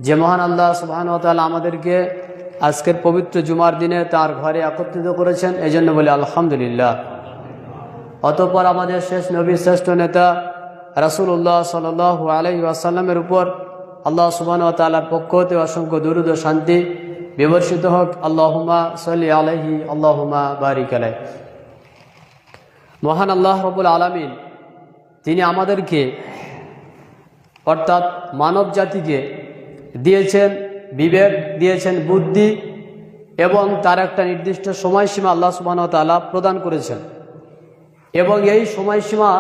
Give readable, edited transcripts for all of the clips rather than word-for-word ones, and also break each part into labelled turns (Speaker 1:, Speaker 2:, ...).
Speaker 1: যে মহান আল্লাহ সুবহানাহু ওয়া তাআলা আমাদেরকে আজকের পবিত্র জুমার দিনে তার ঘরে একত্রিত করেছেন, এই জন্য বলি আলহামদুলিল্লাহ। অতঃপর আমাদের শেষ নবী, শ্রেষ্ঠ নেতা রাসূলুল্লাহ সাল্লাল্লাহু আলাইহি ওয়াসাল্লামের উপর আল্লাহ সুবহানাহু ওয়া তাআলার পক্ষ হতে অসংখ্য দুরূদ ও শান্তি বিবর্ষিত হোক। আল্লাহুম্মা সাল্লি আলাইহি আল্লাহুম্মা বারিক আলাইহি। মহান আল্লাহ রাব্বুল আলামিন তিনি আমাদেরকে অর্থাৎ মানব জাতিকে দিয়েছেন বিবেক, দিয়েছেন বুদ্ধি এবং তার একটা নির্দিষ্ট সময়সীমা আল্লাহ সুবহানাহু ওয়া তাআলা প্রদান করেছেন। এবং এই সময়সীমা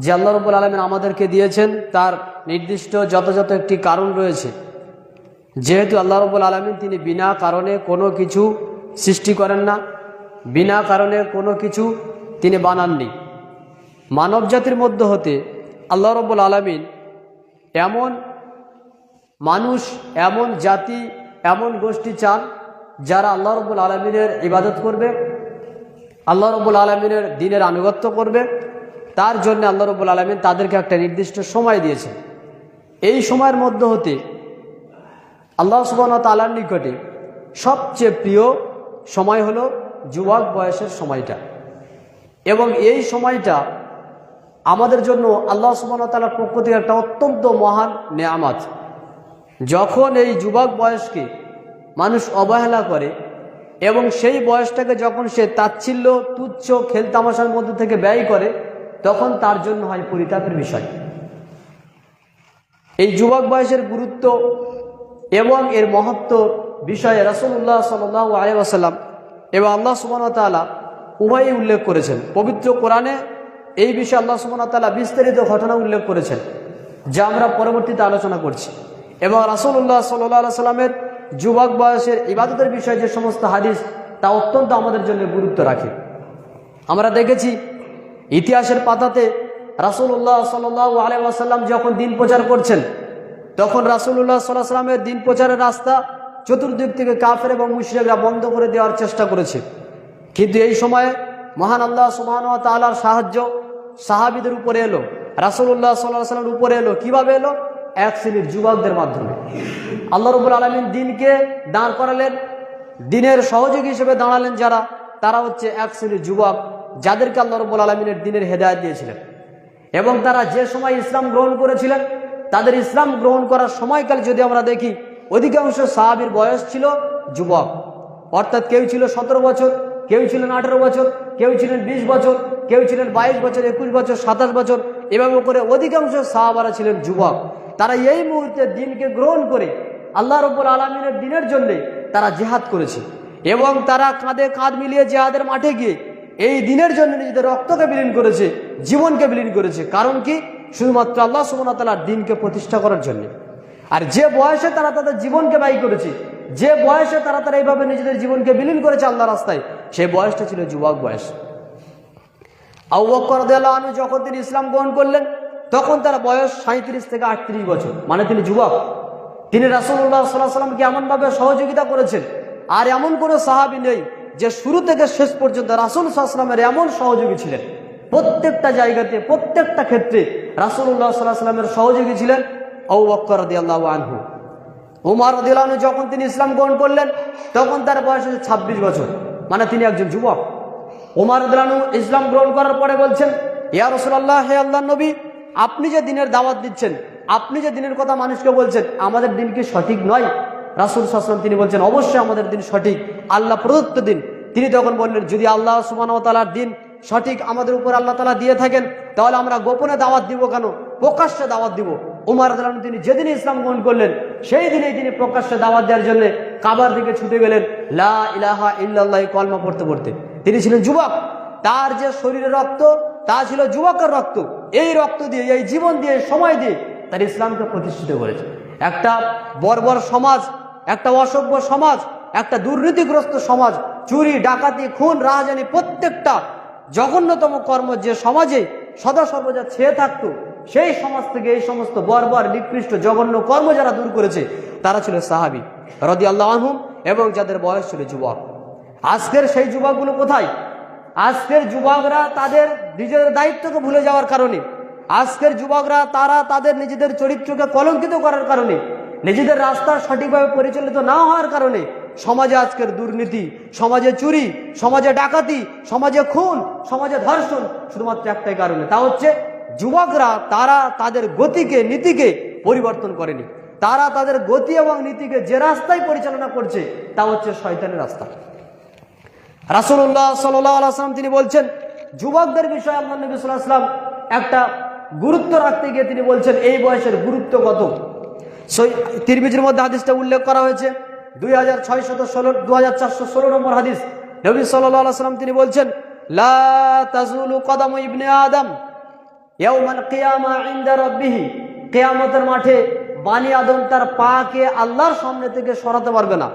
Speaker 1: যে আল্লাহ রাব্বুল আলামিন আমাদেরকে দিয়েছেন তার নির্দিষ্ট যথাযথ একটি কারণ রয়েছে। যেহেতু আল্লাহ রাব্বুল আলামিন তিনি বিনা কারণে কোনো কিছু সৃষ্টি করেন না, বিনা কারণে কোনো কিছু তিনি বানাননি। মানব জাতির মধ্য হতে আল্লাহ রাব্বুল আলামিন এমন মানুষ, এমন জাতি, এমন গোষ্ঠী চান যারা আল্লাহ রাব্বুল আলামিনের ইবাদত করবে, আল্লাহ রাব্বুল আলামিনের দ্বীনের আনুগত্য করবে। তার জন্য আল্লাহ রাব্বুল আলামিন তাদেরকে একটা নির্দিষ্ট সময় দিয়েছে। এই সময়ের মধ্য হতে আল্লাহ সুবহানাহু ওয়া তাআলার নিকটে সবচেয়ে প্রিয় সময় হলো যুবক বয়সের সময়টা। এবং এই সময়টা আমাদের জন্য আল্লাহ সুবহানাহু ওয়া তাআলার পক্ষ থেকে একটা অত্যন্ত মহান নেয়ামত। যখন এই যুবক বয়সকে মানুষ অবহেলা করে এবং সেই বয়সটাকে যখন সে তাচ্ছিল্য, তুচ্ছ, খেলতামাশার মধ্যে থেকে ব্যয় করে, তখন তার জন্য হয় পরিতাপের বিষয়। এই যুবক বয়সের গুরুত্ব এবং এর মহত্ব বিষয়ে রাসূলুল্লাহ সাল্লাল্লাহু আলাইহি ওয়াসাল্লাম এবং আল্লাহ সুবহানাহু ওয়া তাআলা উভয়ই উল্লেখ করেছেন। পবিত্র কোরআনে এই বিষয়ে আল্লাহ সুবহানাহু ওয়া তাআলা বিস্তারিত ঘটনা উল্লেখ করেছেন, যা আমরা পরবর্তীতে আলোচনা করছি। এবং রাসূলুল্লাহ সাল্লাল্লাহু আলাইহি ওয়াসাল্লামের যুবক বয়সের ইবাদতের বিষয়ে যে সমস্ত হাদিস, তা অত্যন্ত আমাদের জন্য গুরুত্ব রাখে। আমরা দেখেছি ইতিহাসের পাতাতে রাসূলুল্লাহ সাল্লাল্লাহু আলাইহি ওয়াসাল্লাম যখন দিন প্রচার করছেন, তখন রাসূলুল্লাহ সাল্লাল্লাহু আলাইহি ওয়াসাল্লামের দিন প্রচারের রাস্তা চতুর্দিক থেকে কাফের এবং মুশরিকরা বন্ধ করে দেওয়ার চেষ্টা করেছে। কিন্তু এই সময়ে মহান আল্লাহ সুবহানাহু ওয়া তাআলার সাহায্য সাহাবীদের উপরে এলো, রাসূলুল্লাহ সাল্লাল্লাহু আলাইহি ওয়াসাল্লামের উপরে এলো। কিভাবে এলো? এক শ্রেণীর যুবকদের মাধ্যমে। আল্লাহ রাব্বুল আলামিন দ্বীনকে দাঁড় করালেন, দ্বীনের সহযোগী হিসেবে দাঁড়ালেন যারা, তারা হচ্ছে এক শ্রেণীর যুবক, যাদেরকে আল্লাহ রাব্বুল আলামিনের দ্বীনের হেদায়েত দিয়েছিলেন। এবং তারা যে সময় ইসলাম গ্রহণ করেছিলেন, তাদের ইসলাম গ্রহণ করার সময়কাল যদি আমরা দেখি, অধিকাংশ সাহাবীর বয়স ছিল যুবক। অর্থাৎ কেউ ছিল 17 বছর, কেউ ছিলেন 18 বছর, কেউ ছিলেন 20 বছর, কেউ ছিলেন 22 বছর, 21 বছর, 27 বছর, এভাবে করে অধিকাংশ সাহাবারা ছিলেন যুবক। তারা এই মুহূর্তে দ্বীনকে গ্রহণ করে আল্লাহ রাব্বুল আলামিনের দ্বীনের জন্য তারা জিহাদ করেছে। এবং তারা কাঁধে কাঁধ মিলিয়ে জিহাদের মাঠে গিয়ে এই দ্বীনের জন্য নিজেদের রক্তকে বিলীন করেছে, জীবনকে বিলীন করেছে। কারণ কি? শুধুমাত্র আল্লাহ সুবহানাহু ওয়া তাআলার দ্বীনকে প্রতিষ্ঠা করার জন্য। আর যে বয়সে তারা তাদের জীবনকে ব্যয় করেছে, যে বয়সে তারা এইভাবে নিজেদের জীবনকে বিলীন করেছে আল্লাহর রাস্তায়, সেই বয়সটা ছিল যুবক বয়স। আবু বকর রাদিয়াল্লাহু আনহু যখন তিনি ইসলাম গ্রহণ করলেন, তখন তার বয়স 37 থেকে 38 বছর, মানে তিনি যুবক। তিনি রাসূলুল্লাহ সাল্লাল্লাহু আলাইহি ওয়াসাল্লামকে এমনভাবে সহযোগিতা করেছেন, আর এমন কোনো সাহাবী নেই যে শুরু থেকে শেষ পর্যন্ত রাসূল সাল্লাল্লাহু আলাইহি ওয়াসাল্লামের এমন সহযোগী ছিলেন। প্রত্যেকটা জায়গাতে, প্রত্যেকটা ক্ষেত্রে রাসূলুল্লাহ সাল্লাল্লাহু আলাইহি ওয়াসাল্লামের সহযোগী ছিলেন আবু বকর রাদিয়াল্লাহু আনহু। ওমর রাদিয়াল্লাহু আনহু যখন তিনি ইসলাম গ্রহণ করলেন, তখন তার বয়স হচ্ছে 26 বছর, মানে তিনি একজন যুবক। ওমর রাদিয়াল্লাহু আনহু ইসলাম গ্রহণ করার পরে বলছেন, ইয়া রাসূলুল্লাহ, হে আল্লাহর নবী, আপনি যে দ্বীনের দাওয়াত দিচ্ছেন, আপনি যে দ্বীনের কথা মানুষকে বলছেন, আমাদের দ্বীন কি সঠিক নয়? রাসূল সাল্লাল্লাহু আলাইহি ওয়াসাল্লাম তিনি বলছেন, অবশ্যই আমাদের দ্বীন সঠিক, আল্লাহ প্রদত্ত দ্বীন। তিনি তখন বললেন, যদি আল্লাহ সুবহানাহু ওয়া তাআলার দ্বীন সঠিক আমাদের উপর আল্লাহ তাআলা দিয়ে থাকেন, তাহলে আমরা গোপনে দাওয়াত দিব কেন? প্রকাশ্যে দাওয়াত দিব। ওমর রাদিয়াল্লাহু আনহু তিনি যেদিন ইসলাম গ্রহণ করলেন, সেই দিনেই তিনি প্রকাশ্যে দাওয়াত দেওয়ার জন্য কাবার দিকে ছুটে গেলেন, লা ইলাহা ইল্লাল্লাহ কলমা পড়তে পড়তে। তিনি ছিলেন যুবক, তার যে শরীরের রক্ত তা ছিল যুবকের রক্ত। এই রক্ত দিয়ে, এই জীবন দিয়ে, সময় দিয়ে তার ইসলামকে প্রতিষ্ঠিত করেছে। একটা বর্বর সমাজ, একটা অসভ্য সমাজ, একটা দুর্নীতিগ্রস্ত সমাজ, চুরি, ডাকাতি, খুন, রাহাজানি, প্রত্যেকটা জঘন্যতম কর্ম যে সমাজে সদা সর্বদা ছেয়ে থাকতো, সেই সমাজ থেকে এই সমস্ত বর্বর, নিকৃষ্ট, জঘন্য কর্ম যারা দূর করেছে, তারা ছিল সাহাবী রাদিয়াল্লাহু আনহুম, এবং যাদের বয়স ছিল যুবক। আজকের সেই যুবকগুলো কোথায়? আজকের যুবকরা তাদের নিজেদের দায়িত্বকে ভুলে যাওয়ার কারণে, আজকের যুবকরা তারা তাদের নিজেদের চরিত্রকে কলঙ্কিত করার কারণে নিজেদের রাস্তা সঠিকভাবে পরিচালিত না হওয়ার কারণে সমাজে আজকের দুর্নীতি, সমাজে চুরি, সমাজে ডাকাতি, সমাজে খুন, সমাজে ধর্ষণ, শুধুমাত্র একটাই কারণে, তা হচ্ছে যুবকরা তারা তাদের গতিকে, নীতিকে পরিবর্তন করেনি। তারা তাদের গতি এবং নীতিকে যে রাস্তায় পরিচালনা করছে তা হচ্ছে শয়তানের রাস্তা। রাসূলুল্লাহ সাল্লাল্লাহু আলাইহি ওয়াসাল্লাম তিনি বলছেন, যুবকদের বিষয়ে আল্লাহ নবী সাল্লাল্লাহু আলাইহি ওয়াসাল্লাম একটা গুরুত্ব রাখতে গিয়ে তিনি বলছেন এই বয়সের গুরুত্ব কত। তিরমিজির মধ্যে হাদিসটা উল্লেখ করা হয়েছে, 2416 নম্বর হাদিস। নবী সাল্লাল্লাহু আলাইহি ওয়াসাল্লাম তিনি বলছেন, লা তাজুলু কদামু ইবনে আদম ইয়াউমাল কিয়ামা ইনদা রাব্বিহ, কিয়ামতের মাঠে বানি আদম তার পাকে আল্লাহর সামনে থেকে সরাতে পারবে না,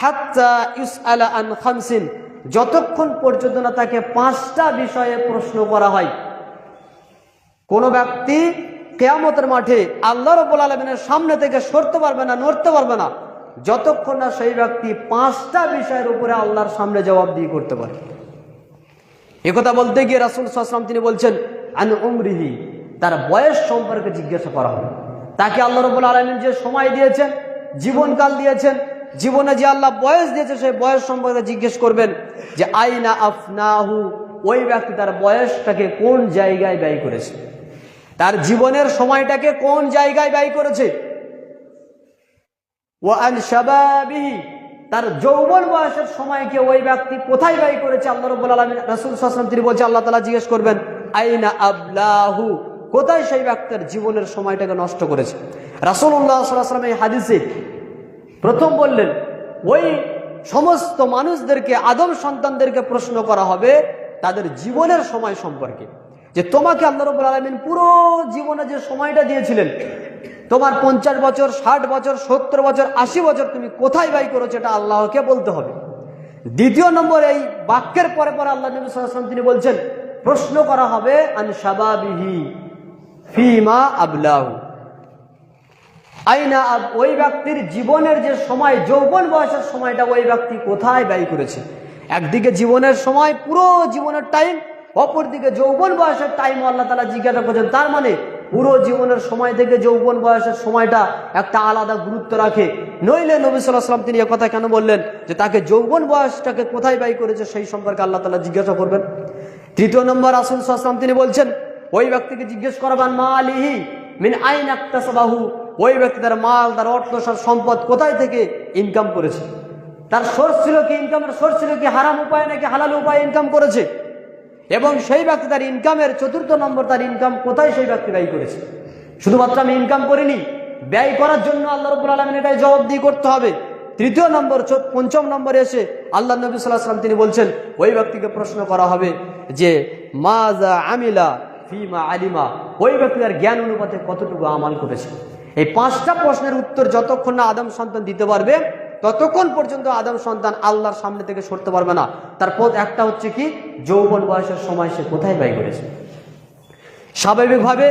Speaker 1: হাত্তা ইউসআলা আন খামসিন, যতক্ষণ পর্যন্ত না তাকে 5টা বিষয়ে প্রশ্ন করা হয়। কোন ব্যক্তি কিয়ামতের মাঠে আল্লাহ রাব্বুল আলামিনের সামনে থেকে সরতে পারবে না, নড়তে পারবে না, যতক্ষণ না সেই ব্যক্তি 5টা বিষয়ের উপরে আল্লাহর সামনে জবাবদিহি করতে পারে। একথা বলতে গিয়ে রাসূল সাল্লাল্লাহু আলাইহি ওয়াসাল্লাম তিনি বলছেন, আন উমরিহি, তার বয়স সম্পর্কে জিজ্ঞাসা করা হবে। তাকে আল্লাহ রাব্বুল আলামিন যে সময় দিয়েছেন, জীবনকাল দিয়েছেন, জীবনে যে আল্লাহ বয়স দিয়েছে সেই বয়স সম্পর্কে জিজ্ঞেস করবেন যে আইনা আফনাহু, ওই ব্যক্তি তার বয়সটাকে কোন জায়গায় ব্যয় করেছে, তার জীবনের সময়টাকে কোন জায়গায় ব্যয় করেছে। ওয়া আন শাবাবিহি, তার যৌবন বয়সের সময়কে ওই ব্যক্তি কোথায় ব্যয় করেছে। আল্লাহ রাব্বুল আলামিন, রাসূল সাল্লাল্লাহু আলাইহি ওয়াসাল্লাম তিনি বলছেন, আল্লাহ তাআলা জিজ্ঞেস করবেন আইনা আবলাহু, কোথায় সেই ব্যক্তির জীবনের সময়টাকে নষ্ট করেছে। রাসূলুল্লাহ সাল্লাল্লাহু আলাইহি ওয়াসাল্লাম এই হাদিসে প্রথম বললেন, ওই সমস্ত মানুষদেরকে, আদম সন্তানদেরকে প্রশ্ন করা হবে তাদের জীবনের সময় সম্পর্কে, যে তোমাকে আল্লাহ রাব্বুল আলামিন পুরো জীবনে যে সময়টা দিয়েছিলেন, তোমার 50 বছর, 60 বছর, 70 বছর, 80 বছর তুমি কোথায় ব্যয় করেছো, এটা আল্লাহকে বলতে হবে। দ্বিতীয় নম্বর, এই বাক্যের পরে পরে আল্লাহ নবী সাল্লাল্লাহু আলাইহি ওয়াসাল্লাম তিনি বলছেন, প্রশ্ন করা হবে আন শাবাবিহি ফিমা আবলাহু, আইনা, ওই ব্যক্তির জীবনের যে সময়, যৌবন বয়সের সময়টা ওই ব্যক্তি কোথায় ব্যয় করেছে। একদিকে জীবনের সময়, পুরো জীবনের টাইম, অপরদিকে যৌবন বয়সের টাইম আল্লাহ তাআলা জিজ্ঞাসা করছেন। তার মানে পুরো জীবনের সময় থেকে যৌবন বয়সের সময়টা একটা আলাদা গুরুত্ব রাখে। নইলে নবী সাল্লাল্লাহু আলাইহি ওয়াসাল্লাম তিনি একথা কেন বললেন যে তাকে যৌবন বয়সটাকে কোথায় ব্যয় করেছে সেই সম্পর্কে আল্লাহ তাআলা জিজ্ঞাসা করবেন। তৃতীয় নম্বর, রাসূল সাল্লাল্লাহু আলাইহি ওয়াসাল্লাম তিনি বলছেন, ওই ব্যক্তিকে জিজ্ঞেস করবেন মালিহি মিন আইনা ইকতাসাবাহু, ওই ব্যক্তি তার মাল, তার অর্থ, সম্পদ কোথায় থেকে ইনকাম করেছে। তার সোর্স ছিল কি, ইনকামের সোর্স ছিল কি হারাম উপায় নাকি হালাল উপায়ে ইনকাম করেছে। এবং সেই ব্যক্তি তার ইনকামের চতুর্থ নম্বর, তার ইনকাম কোথায় সেই ব্যক্তি ব্যয় করেছে। শুধুমাত্র আমি ইনকাম করিনি, ব্যয় করার জন্য আল্লাহ রাব্বুল আলামিন এটাই জবাবদিহি করতে হবে। তৃতীয় নম্বর, পঞ্চম নম্বরে এসে আল্লাহ নবী সাল্লাল্লাহু আলাইহি ওয়াসাল্লাম তিনি বলছেন, ওই ব্যক্তিকে প্রশ্ন করা হবে যে মাজা আমিলা ফিমা আলিমা, ওই ব্যক্তি তার জ্ঞান অনুপাতে কতটুকু আমাল করেছে। এই 5টা প্রশ্নের উত্তর যতক্ষণ না আদম সন্তান দিতে পারবে ততক্ষণ পর্যন্ত আদম সন্তান আল্লাহর সামনে থেকে সরতে পারবে না। তার পথ একটা হচ্ছে কি, যৌবন বয়সের সময় সে কোথায় ব্যয় করেছে। স্বাভাবিকভাবে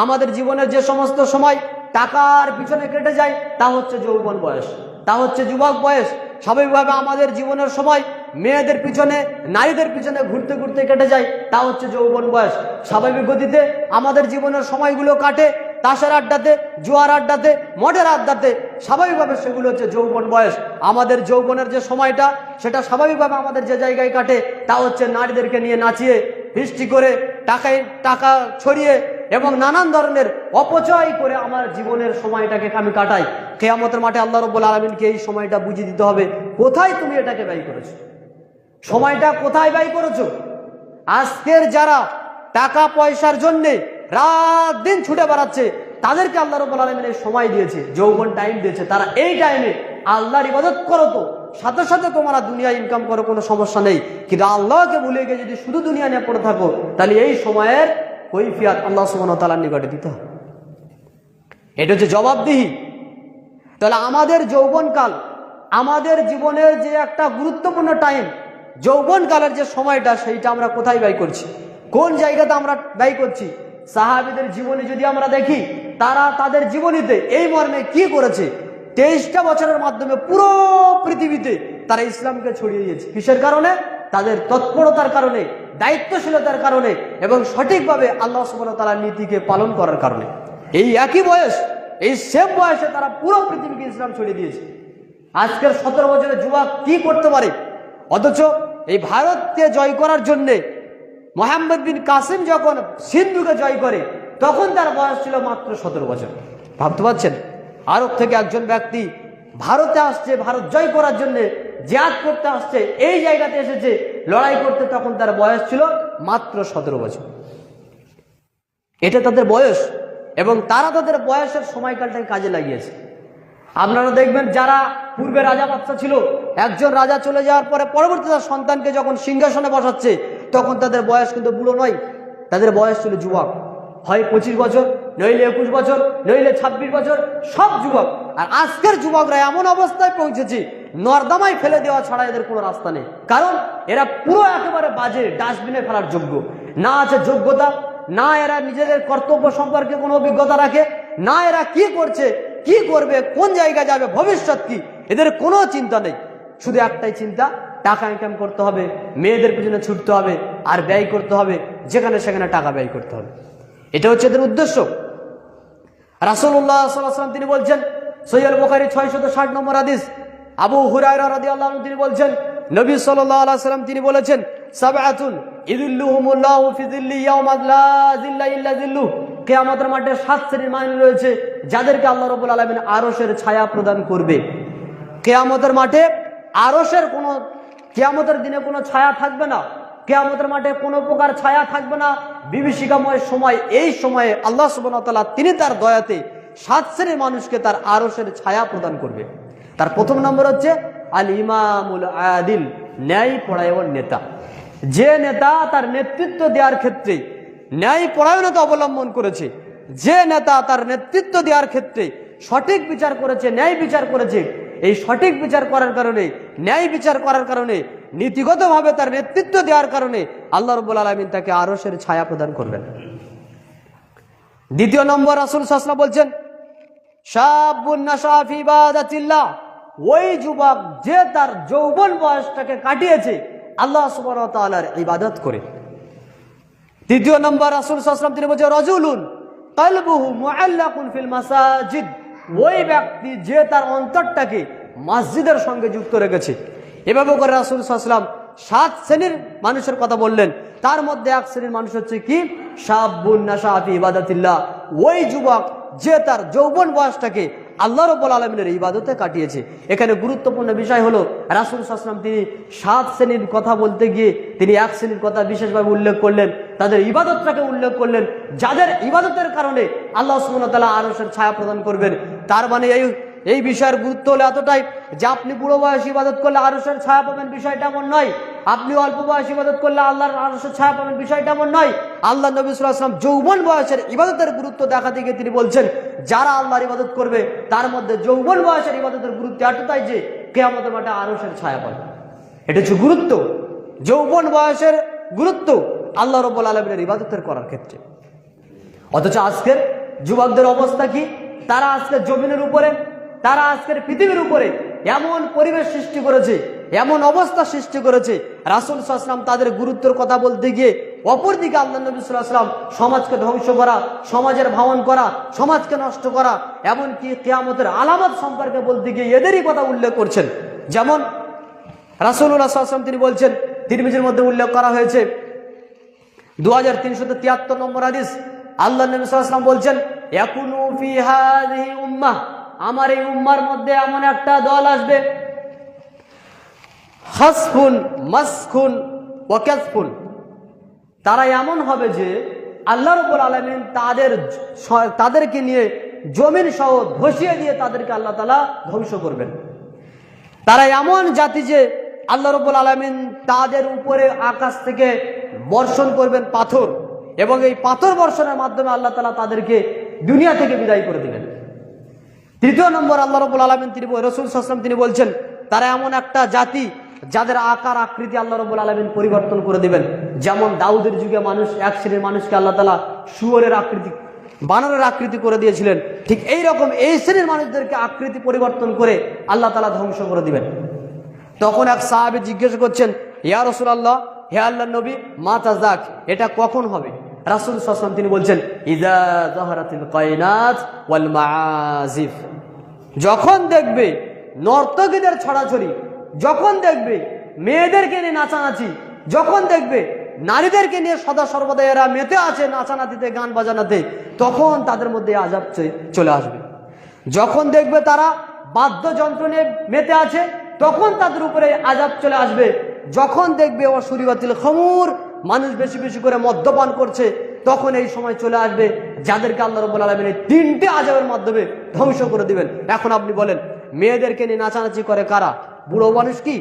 Speaker 1: আমাদের জীবনের যে সমস্ত সময় টাকার পিছনে কেটে যায় তা হচ্ছে যৌবন বয়স, তা হচ্ছে যুবক বয়স। স্বাভাবিকভাবে আমাদের জীবনের সময় মেয়েদের পিছনে, নারীদের পিছনে ঘুরতে ঘুরতে কেটে যায়, তা হচ্ছে যৌবন বয়স। স্বাভাবিক গতিতে আমাদের জীবনের সময়গুলো কাটে তাসের আড্ডাতে, জুয়ার আড্ডাতে, মদের আড্ডাতে, স্বাভাবিকভাবে সেগুলো হচ্ছে যৌবন বয়স। আমাদের যৌবনের যে সময়টা সেটা স্বাভাবিকভাবে আমাদের যে জায়গায় কাটে তা হচ্ছে নারীদেরকে নিয়ে নাচিয়ে, ফিস্টি করে, টাকা ছড়িয়ে এবং নানান ধরনের অপচয় করে আমার জীবনের সময়টাকে আমি কাটাই। কিয়ামতের মাঠে আল্লাহ রাব্বুল আলামিনকে এই সময়টা বুঝিয়ে দিতে হবে, কোথায় তুমি এটাকে ব্যয় করেছো, সময়টা কোথায় ব্যয় করেছো। আজকের যারা টাকা পয়সার জন্যে রাত দিন ছুটে বেড়াচ্ছে তাদেরকে আল্লাহ রাব্বুল আলামিন এই সময় দিয়েছে, যৌবন টাইম দিয়েছে, তারা এই টাইমে আল্লাহর ইবাদত করো, তো সাথে সাথে তোমরা দুনিয়া ইনকাম করো, কোনো সমস্যা নেই। কিন্তু আল্লাহকে ভুলে গিয়ে যদি শুধু দুনিয়া নিয়ে পড়ে থাকো তাহলে এই সময়ের কৈফিয়ত আল্লাহ সুবহানাহু ওয়া তাআলার নিকটে দিতে হবে। এটা হচ্ছে জবাবদিহি। তাহলে আমাদের যৌবনকাল, আমাদের জীবনের যে একটা গুরুত্বপূর্ণ টাইম, যৌবনকালের যে সময়টা, সেইটা আমরা কোথায় ব্যয় করছি, কোন জায়গাতে আমরা ব্যয় করছি। সাহাবীদের জীবনী যদি আমরা দেখি, তারা তাদের জীবনীতে এই মর্মে কি করেছে। 23টা বছরের মাধ্যমে পুরো পৃথিবীতে তারা ইসলামকে ছড়িয়ে দিয়েছে। কিসের কারণে? তাদের তৎপরতার কারণে, দায়িত্বশীলতার কারণে এবং সঠিকভাবে আল্লাহ সুবহানাহু ওয়া তাআলার নীতিকে পালন করার কারণে। এই একই বয়স এই সেম বয়সে তারা পুরো পৃথিবীকে ইসলাম ছড়িয়ে দিয়েছে। আজকের 17 বছরের যুবক কি করতে পারে? অথচ এই ভারতকে জয় করার জন্যে মোহাম্মদ বিন কাসিম যখন সিন্ধুকে জয় করে তখন তার বয়স ছিল মাত্র 17 বছর। ভাবতে পারছেন? আরব থেকে একজন ব্যক্তি ভারতে আসছে, ভারত জয় করার জন্য জিহাদ করতে আসছে, এই জায়গাতে এসেছে লড়াই করতে, তখন তার বয়স ছিল মাত্র 17 বছর। এটা তাদের বয়স, এবং তারা তাদের বয়সের সময়কালটাকে কাজে লাগিয়েছে। আপনারা দেখবেন যারা পূর্বে রাজা বাদশা ছিল, একজন রাজা চলে যাওয়ার পরে পরবর্তী তার সন্তানকে যখন সিংহাসনে বসাচ্ছে তখন তাদের বয়স কিন্তু বুড়ো নয়, তাদের বয়স ছিল যুবক। হয় 25 বছর, নইলে 21 বছর, নইলে 26 বছর, সব যুবক। আর আজকের যুবকরা এমন অবস্থায় পৌঁছেছে নর্দমায় ফেলে দেওয়া ছাড়া এদের কোনো রাস্তা নেই। কারণ এরা পুরো একেবারে বাজে, ডাস্টবিনে ফেলার যোগ্য। না আছে যোগ্যতা, না এরা নিজেদের কর্তব্য সম্পর্কে কোনো অভিজ্ঞতা রাখে, না এরা কি করছে, কি করবে, কোন জায়গায় যাবে, ভবিষ্যৎ কি, এদের কোনো চিন্তা নেই। শুধু একটাই চিন্তা, টাকা ইনকাম করতে হবে, মেয়েদের পিছনে ছুটতে হবে, আর ব্যয় করতে হবে, যেখানে সেখানে টাকা ব্যয় করতে হবে। এটা হচ্ছে এদের উদ্দেশ্য। রাসূলুল্লাহ সাল্লাল্লাহু আলাইহি ওয়াসাল্লাম তিনি বলছেন, সহিহ বুখারী 660 নম্বর হাদিস, আবু হুরায়রা রাদিয়াল্লাহু আনহু তিনি বলছেন, নবী সাল্লাল্লাহু আলাইহি ওয়াসাল্লাম তিনি বলেছেন, সাবআতুন ইযিল্লুহুমুল্লাহু ফি যিল্লি ইয়াওমা লা যিল্লা ইল্লা যিল্লুহ। কিয়ামতের মাঠে 7 শ্রেণীর মানুষ রয়েছে যাদেরকে আল্লাহ রাব্বুল আলামিন আরশের ছায়া প্রদান করবে। কিয়ামতের মাঠে আরশের কোনো, কিয়ামতের দিনে কোনো ছায়া থাকবে না, কিয়ামতের মাঠে কোনো প্রকার ছায়া থাকবে না, বিভীষিকাময় সময়। এই সময়ে আল্লাহ সুবহানাহু ওয়া তাআলা তিনি তার দয়াতে 7 শ্রেণীর মানুষকে তার আরশের ছায়া প্রদান করবে। তার প্রথম নম্বর হচ্ছে আল ইমামুল আদিল, ন্যায় পরায়ণ নেতা। যে নেতা তার নেতৃত্ব দেওয়ার ক্ষেত্রে ন্যায় পরায়ণতা অবলম্বন করেছে, যে নেতা তার নেতৃত্ব দেওয়ার ক্ষেত্রে সঠিক বিচার করেছে, ন্যায় বিচার করেছে, এই সঠিক বিচার করার কারণে, ন্যায় বিচার করার কারণে, নীতিগতভাবে তার নেতৃত্ব দেওয়ার কারণে আল্লাহ রাব্বুল আলামিন তাকে আরশের ছায়া প্রদান করবেন। দ্বিতীয় নম্বর, রাসূল সাল্লাল্লাহু আলাইহি ওয়াসাল্লাম বলছেন, শাবুন নাশা ফি ইবাদাতিল্লাহ, ওই যুবক যে তার যৌবন বয়সটাকে কাটিয়েছে আল্লাহ সুবহানাহু ওয়া তাআলার ইবাদত করে। তৃতীয় নম্বর, রাসূল সাল্লাল্লাহু আলাইহি ওয়াসাল্লাম তিনি বলেছেন, রাজুলুন কলবুহু মুআল্লাকুন ফিল মাসাজিদ, ওই ব্যক্তি যে তার অন্তরটাকে মসজিদের সঙ্গে যুক্ত রেখেছে। এভাবে করে রাসূল সাল্লাল্লাহু আলাইহি ওয়াসাল্লাম 7 শ্রেণীর মানুষের কথা বললেন। তার মধ্যে এক শ্রেণীর মানুষ হচ্ছে কি, শাবুন নাশা ফি ইবাদাতিল্লাহ, ওই যুবক যে তার যৌবন বয়সটাকে আল্লাহ রাব্বুল আলামিনের ইবাদতে কাটিয়েছে। এখানে গুরুত্বপূর্ণ বিষয় হলো রাসূল সাল্লাল্লাহু আলাইহি ওয়াসাল্লাম তিনি 7 শ্রেণীর কথা বলতে গিয়ে তিনি এক শ্রেণীর কথা বিশেষভাবে উল্লেখ করলেন, তাদের ইবাদতটাকে উল্লেখ করলেন, যাদের ইবাদতের কারণে আল্লাহ সুবহানাহু ওয়া তাআলা আরশের ছায়া প্রদান করবেন। তার মানে এই বিষয়ের গুরুত্ব হলো এতটাই যে আপনি বুড়ো বয়সে ইবাদত করলে আরশের ছায়া পাবেন, বিষয়টা এমন নয়। আপনি অল্প বয়সে ইবাদত করলে আল্লাহর আরশের ছায়া পাবেন, বিষয়টা এমন নয়। আল্লাহ নবী সাল্লাল্লাহু আলাইহি ওয়াসাল্লাম যৌবন বয়সের ইবাদতের গুরুত্ব দেখাতে গিয়ে তিনি বলছেন, যারা আল্লাহর ইবাদত করবে তার মধ্যে যৌবন বয়সের ইবাদতের গুরুত্ব এতটাই যে কিয়ামতের মাঠে আরশের ছায়া পাবে। এটা হচ্ছে গুরুত্ব, যৌবন বয়সের গুরুত্ব আল্লাহ রাব্বুল আলামিনের ইবাদতের করার ক্ষেত্রে। অথচ আজকের যুবকদের অবস্থা কি? তারা আজকের জমিনের উপরে, তারা আজকের পৃথিবীর উপরে এমন পরিবেশ সৃষ্টি করেছে, এমন অবস্থা সৃষ্টি করেছে, রাসূল সাল্লাল্লাহু আলাইহি ওয়াসাল্লাম তাদের গুরুত্বের কথা বলতে গিয়ে অপরদিকে আল্লাহ নবী সাল্লাল্লাহু আলাইহি ওয়াসাল্লাম সমাজকে ধ্বংস করা, সমাজের ভাঙন করা, সমাজকে নষ্ট করা, এমনকি কিয়ামতের আলামত সম্পর্কে বলতে গিয়ে এদেরই কথা উল্লেখ করছেন। যেমন রাসূলুল্লাহ সাল্লাল্লাহু আলাইহি ওয়াসাল্লাম তিনি বলছেন, তিরমিজির মধ্যে উল্লেখ করা হয়েছে 2373 নম্বর হাদিস, আল্লাহ নবী সাল্লাল্লাহু আলাইহি ওয়াসাল্লাম বলছেন, ইয়াকুনু ফি হাযিহি উম্মাহ, আমার এই উম্মার মধ্যে এমন একটা দল আসবে, খাসফুন মাসখুন ওয়া কাসফুন, তারা এমন হবে যে আল্লাহ রাব্বুল আলামিন তাদেরকে নিয়ে জমিন সহ ধসিয়ে দিয়ে তাদেরকে আল্লাহ তাআলা ধ্বংস করবেন। তারা এমন জাতি যে আল্লাহ রাব্বুল আলামিন তাদের উপরে আকাশ থেকে বর্ষণ করবেন পাথর, এবং এই পাথর বর্ষণের মাধ্যমে আল্লাহ তাআলা তাদেরকে দুনিয়া থেকে বিদায় করে দিবেন। তৃতীয় নম্বর, আল্লাহ রাব্বুল আলামিন তিনি, রাসূল সাল্লাল্লাহু আলাইহি ওয়াসাল্লাম তিনি বলছেন, তারা এমন একটা জাতি যাদের আকার আকৃতি আল্লাহ রাব্বুল আলামিন পরিবর্তন করে দিবেন। যেমন দাউদের যুগে মানুষ, এক শ্রেণীর মানুষকে আল্লাহ তাআলা শুয়োরের আকৃতি, বানরের আকৃতি করে দিয়েছিলেন, ঠিক এই রকম এই শ্রেণীর মানুষদেরকে আকৃতি পরিবর্তন করে আল্লাহ তাআলা ধ্বংস করে দিবেন। তখন এক সাহাবী জিজ্ঞেস করছেন, ইয়া রাসূলুল্লাহ, হে আল্লাহর নবী, মাতা যাক, এটা কখন হবে? রাসূল সাল্লাল্লাহু আলাইহি ওয়াসাল্লাম তিনি বলছেন ইযা যাহারাতিল কায়নাত ওয়াল মাআজিফ, যখন দেখবে নর্তকীদের ছড়াছড়ি, যখন দেখবে মেয়েদেরকে নিয়ে নাচানাচি, যখন দেখবে নারীদেরকে নিয়ে সদা সর্বদা এরা মেতে আছে নাচানাচিতে গান বাজানাতে, তখন তাদের মধ্যে আযাব চলে আসবে। যখন দেখবে তারা বাদ্যযন্ত্র নিয়ে মেতে আছে, তখন তাদের উপরে আযাব চলে আসবে। যখন দেখবে অশুরিবাতিল খমুর, মানুষ বেশি বেশি করে মদ্যপান করছে, তখন এই সময় চলে আসবে যাদেরকে আল্লাহ রাব্বুল আলামিন এই তিনটে আযাবের মাধ্যমে ধ্বংস করে দিবেন। এখন আপনি বলেন, মেয়েদেরকে নিয়ে নাচানাচি করে কারা? বুড়ো মানুষ কি?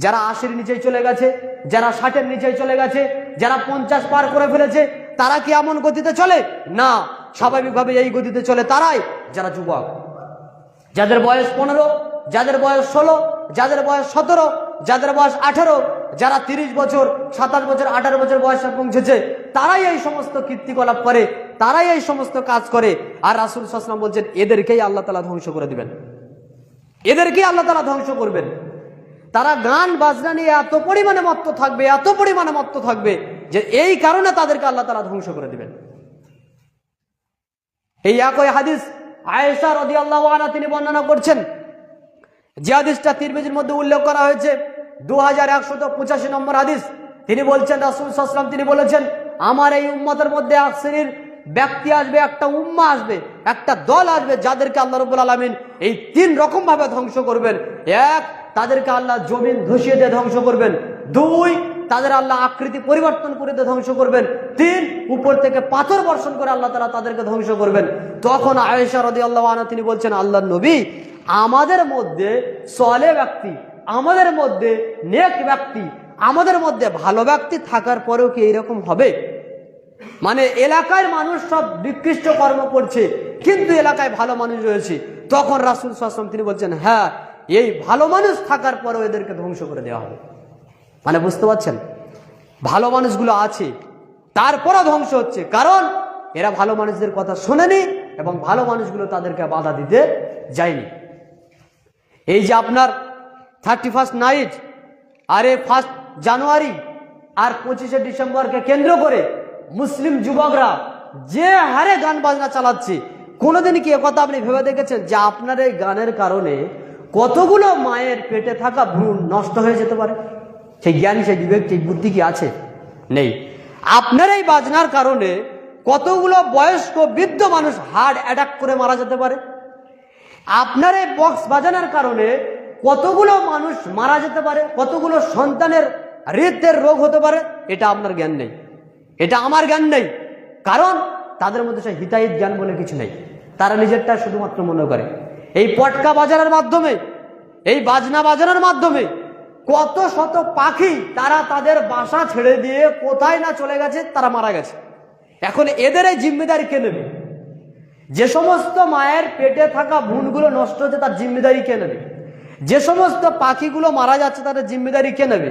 Speaker 1: যারা 80-র নিচেই চলে গেছে, যারা 60-এর নিচেই চলে গেছে, যারা 50 পার করে ফেলেছে, তারা কি এমন গতিতে চলে? না, স্বাভাবিকভাবে এই গতিতে চলে তারাই যারা যুবক, যাদের বয়স 15, যাদের বয়স 16, যাদের বয়স 17, যাদের বয়স 18, যারা 30 বছর, 27 বছর, 18 বছর বয়সে পৌঁছেছে, তারাই এই সমস্ত কীর্তিকলাপ করে, তারাই এই সমস্ত কাজ করে। আর রাসূল সাল্লাল্লাহু আলাইহি ওয়াসাল্লাম বলছেন এদেরকেই আল্লাহ তাআলা ধ্বংস করে দিবেন, এদেরকেই আল্লাহ তাআলা ধ্বংস করবেন। তারা গান বাজনা নিয়ে এত পরিমাণে মত্ত থাকবে, এত পরিমাণে মত্ত থাকবে যে এই কারণে তাদেরকে আল্লাহ তাআলা ধ্বংস করে দিবেন। এই একই হাদিস আয়েশা রাদিয়াল্লাহু আনহা তিনি বর্ণনা করছেন, যে হাদিসটা তিরমিজির মধ্যে উল্লেখ করা হয়েছে 2185 নম্বর হাদিস। তিনি বলছেন, রাসূল সাল্লাল্লাহু আলাইহি ওয়াসাল্লাম তিনি বলেছেন, আমার এই উম্মতের মধ্যে এক শ্রেণীর ব্যক্তি আসবে, একটা উম্মাহ আসবে, একটা দল আসবে, যাদেরকে আল্লাহ রাব্বুল আলামিন এই 3 রকম ভাবে ধ্বংস করবেন। 1, তাদেরকে আল্লাহ জমিন ধসিয়ে দিয়ে ধ্বংস করবেন। 2, তাদের আল্লাহ আকৃতি পরিবর্তন করে দিয়ে ধ্বংস করবেন। 3, উপর থেকে পাথর বর্ষণ করে আল্লাহ তাআলা তাদেরকে ধ্বংস করবেন। তখন আয়েশা রাদিয়াল্লাহু আনহা তিনি বলছেন, আল্লাহর নবী, আমাদের মধ্যে সলেহ ব্যক্তি, আমাদের মধ্যে নেক ব্যক্তি, আমাদের মধ্যে ভালো ব্যক্তি থাকার পরেও কি এইরকম হবে? মানে এলাকার মানুষ সব নিকৃষ্ট কর্ম করছে, কিন্তু এলাকায় ভালো মানুষ রয়েছে। তখন রাসূল সাল্লাল্লাহু আলাইহি ওয়াসাল্লাম তিনি বলছেন, হ্যাঁ, এই ভালো মানুষ থাকার পরেও এদেরকে ধ্বংস করে দেওয়া হবে। মানে বুঝতে পারছেন, ভালো মানুষগুলো আছে তারপরও ধ্বংস হচ্ছে, কারণ এরা ভালো মানুষদের কথা শোনেনি এবং ভালো মানুষগুলো তাদেরকে বাধা দিতে যায়নি। এই যে আপনার 31st নাইট, আর 1 জানুয়ারি আর 25শে ডিসেম্বরকে কেন্দ্র করে মুসলিম যুবকরা যে হারে গান বাজনা চালাচ্ছে, কোনোদিন কি একথা আপনি ভেবে দেখেছেন যে আপনার এই গানের কারণে কতগুলো মায়ের পেটে থাকা ভ্রূণ নষ্ট হয়ে যেতে পারে? সেই জ্ঞান, সেই বিবেক, সেই বুদ্ধি কি আছে? নেই। আপনার এই বাজনার কারণে কতগুলো বয়স্ক বৃদ্ধ মানুষ হার্ট অ্যাটাক করে মারা যেতে পারে। আপনার এই বক্স বাজানোর কারণে কতগুলো মানুষ মারা যেতে পারে, কতগুলো সন্তানের হৃদের রোগ হতে পারে। এটা আপনার জ্ঞান নেই, এটা আমার জ্ঞান নেই, কারণ তাদের মধ্যে সেই হিতাহিত জ্ঞান বলে কিছু নেই। তারা নিজেরটা শুধুমাত্র মনে করে। এই পটকা বাজানোর মাধ্যমে, এই বাজনা বাজানোর মাধ্যমে কত শত পাখি তারা তাদের বাসা ছেড়ে দিয়ে কোথায় না চলে গেছে, তারা মারা গেছে। এখন এদের এই জিম্মেদারি কে নেবে? যে সমস্ত মায়ের পেটে থাকা ভ্রূণগুলো নষ্ট হচ্ছে তার জিম্মেদারি কে নেবে? যে সমস্ত পাখিগুলো মারা যাচ্ছে তাদের জিম্মেদারি কে নেবে?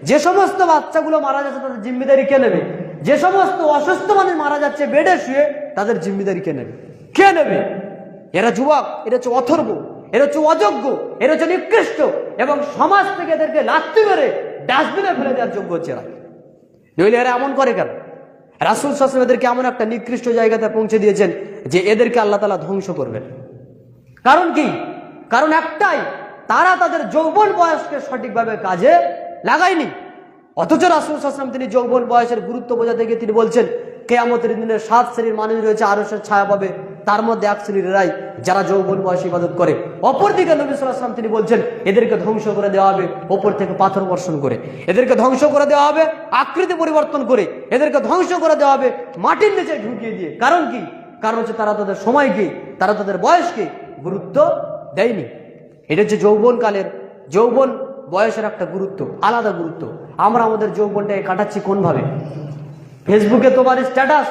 Speaker 1: যে সমস্ত বাচ্চাগুলো মারা যাচ্ছে তাদের জিম্মেদারি কে নেবে? যে সমস্ত অসুস্থ মানুষ মারা যাচ্ছে বেডে শুয়ে, তাদের জিম্মেদারি কে নেবে? কে নেবে? এরা যুবক, এরা হচ্ছে অথর্ব, এরা হচ্ছে অযোগ্য, এরা হচ্ছে নিকৃষ্ট, এবং সমাজ থেকে এদেরকে লাথি মেরে ডাস্টবিনে ফেলে দেওয়ার যোগ্য হচ্ছে এরা। নইলে এরা এমন করে কেন? রাসূল সাল্লাল্লাহু আলাইহি ওয়াসাল্লাম এদেরকে এমন একটা নিকৃষ্ট জায়গাতে পৌঁছে দিয়েছেন যে এদেরকে আল্লাহ তাআলা ধ্বংস করবেন। কারণ কি? কারণ একটাই, তারা তাদের যৌবন বয়সকে সঠিকভাবে কাজে লাগায়নি। অথচ রাসূল সাল্লাল্লাহু আলাইহি ওয়াসাল্লাম তিনি যৌবন বয়সের গুরুত্ব বোঝাতে গিয়ে তিনি বলছেন, কিয়ামতের দিনে 7 শ্রেণীর মানুষ রয়েছে, আরশের ছায়া পাবে, তার মধ্যে 1 শ্রেণীর এরাই যারা যৌবন বয়সে ইবাদত করে। অপরদিকে নবী সাল্লাল্লাহু আলাইহি ওয়াসাল্লাম তিনি বলছেন, এদেরকে ধ্বংস করে দেওয়া হবে ওপর থেকে পাথর বর্ষণ করে, এদেরকে ধ্বংস করে দেওয়া হবে আকৃতি পরিবর্তন করে, এদেরকে ধ্বংস করে দেওয়া হবে মাটির নিচে ঢুকিয়ে দিয়ে। কারণ কি? কারণ হচ্ছে তারা তাদের সময়কে, তারা তাদের বয়সকে গুরুত্ব দেয়নি। এটা হচ্ছে যৌবনকালের, যৌবন বয়সের একটা গুরুত্ব, আলাদা গুরুত্ব। আমরা আমাদের যৌবনটাকে কাটাচ্ছি কোনভাবে? ফেসবুকে তোমার স্ট্যাটাস,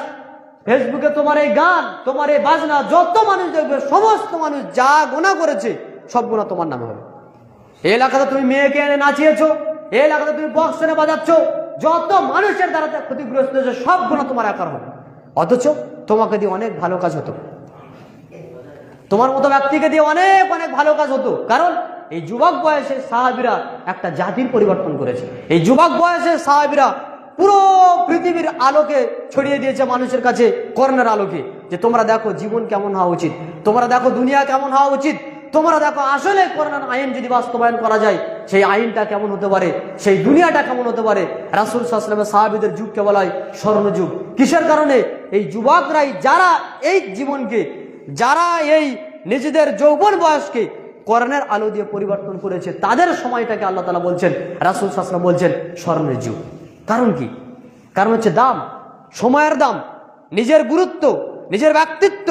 Speaker 1: ফেসবুকে তোমার এই গান, তোমার এই বাজনা, যত মানুষ দেখবে সমস্ত মানুষ যা গুনাহ করেছে সব গুনাহ তোমার নামে হবে। এই এলাকাতে তুমি মেয়েকে এনে নাচিয়েছো, এই এলাকাতে তুমি বক্স এনে বাজাচ্ছ, যত মানুষের দ্বারা ক্ষতিগ্রস্ত হয়েছে সব গুনাহ তোমার একার হবে। অথচ তোমাকে দিয়ে অনেক ভালো কাজ হতো, তোমার মতো ব্যক্তিকে দিয়ে অনেক অনেক ভালো কাজ হতো। কারণ এই যুবক বয়সে সাহাবীরা একটা জাতির পরিবর্তন করেছে। এই যুবক বয়সে সাহাবীরা পুরো পৃথিবীর আলোকে ছড়িয়ে দিয়েছে মানুষের কাছে করোনার আলোকে, যে তোমরা দেখো জীবন কেমন হওয়া উচিত, তোমরা দেখো দুনিয়া কেমন হওয়া উচিত, তোমরা দেখো আসলে করোনার আইন যদি বাস্তবায়ন করা যায় সেই আইনটা কেমন হতে পারে, সেই দুনিয়াটা কেমন হতে পারে। রাসূল সাল্লাল্লাহু আলাইহি ওয়াসাল্লামের সাহাবীদের যুগকে বলা হয় স্বর্ণযুগ। কিসের কারণে? এই যুবকরাই যারা এই জীবনকে, যারা এই নিজেদের যৌবন বয়সকে করোনার আলো দিয়ে পরিবর্তন করেছে, তাদের সময়টাকে আল্লাহ তাআলা বলছেন, রাসূল সাল্লাল্লাহু আলাইহি ওয়াসাল্লাম বলছেন স্বর্ণের যুগ। কারণ কি? কারণ হচ্ছে দাম, সময়ের দাম, নিজের গুরুত্ব, নিজের ব্যক্তিত্ব,